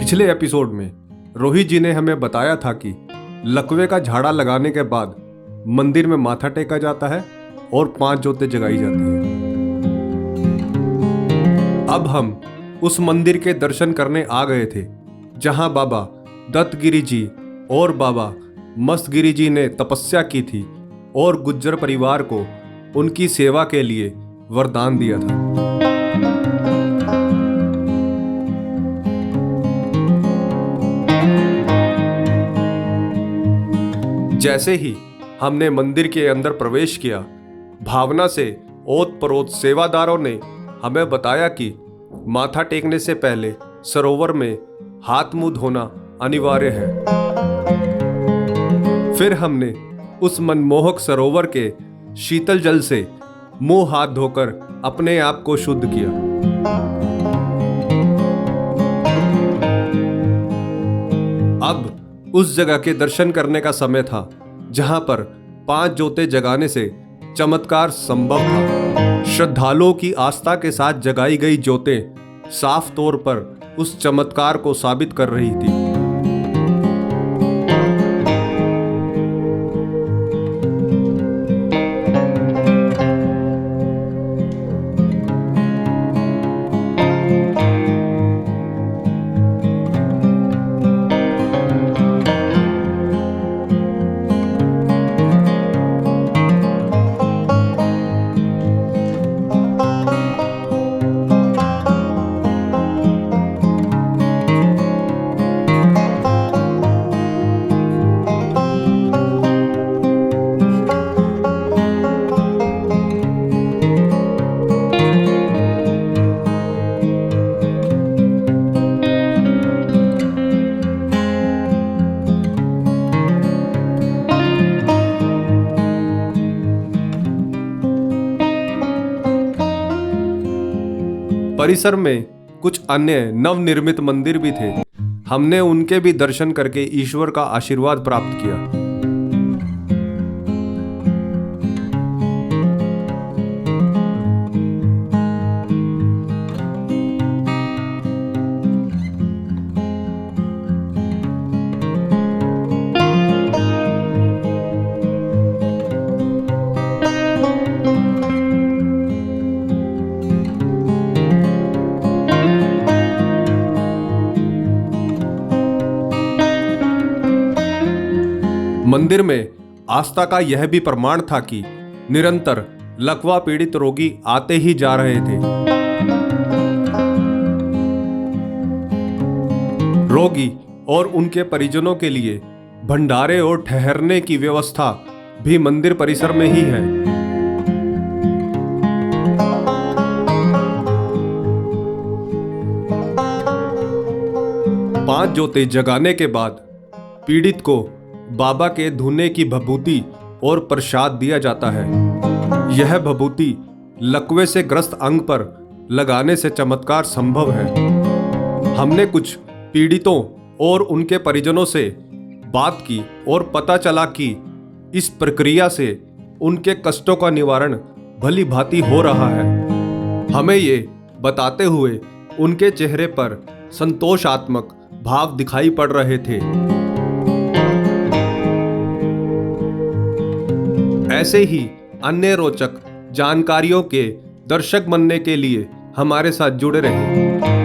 पिछले एपिसोड में रोहित जी ने हमें बताया था कि लकवे का झाड़ा लगाने के बाद मंदिर में माथा टेका जाता है और 5 जोतें जगाई जाती हैं। अब हम उस मंदिर के दर्शन करने आ गए थे जहां बाबा दत्तगिरी जी और बाबा मस्तगिरी जी ने तपस्या की थी और गुज्जर परिवार को उनकी सेवा के लिए वरदान दिया था। जैसे ही हमने मंदिर के अंदर प्रवेश किया, भावना से ओत परोत सेवादारों ने हमें बताया कि माथा टेकने से पहले सरोवर में हाथ मुंह धोना अनिवार्य है। फिर हमने उस मनमोहक सरोवर के शीतल जल से मुंह हाथ धोकर अपने आप को शुद्ध किया। अब उस जगह के दर्शन करने का समय था जहां पर 5 जोतें जगाने से चमत्कार संभव था। श्रद्धालुओं की आस्था के साथ जगाई गई जोतें साफ तौर पर उस चमत्कार को साबित कर रही थी। परिसर में कुछ अन्य नवनिर्मित मंदिर भी थे। हमने उनके भी दर्शन करके ईश्वर का आशीर्वाद प्राप्त किया। मंदिर में आस्था का यह भी प्रमाण था कि निरंतर लकवा पीड़ित रोगी आते ही जा रहे थे। रोगी और उनके परिजनों के लिए भंडारे और ठहरने की व्यवस्था भी मंदिर परिसर में ही है। पांच जोतें जगाने के बाद पीड़ित को बाबा के धुने की भभूति और प्रसाद दिया जाता है। यह भभूति लकवे से ग्रस्त अंग पर लगाने से चमत्कार संभव है। हमने कुछ पीड़ितों और उनके परिजनों से बात की और पता चला कि इस प्रक्रिया से उनके कष्टों का निवारण भली भांति हो रहा है। हमें ये बताते हुए उनके चेहरे पर संतोषात्मक भाव दिखाई पड़ रहे थे। ऐसे ही अन्य रोचक जानकारियों के दर्शक बनने के लिए हमारे साथ जुड़े रहें।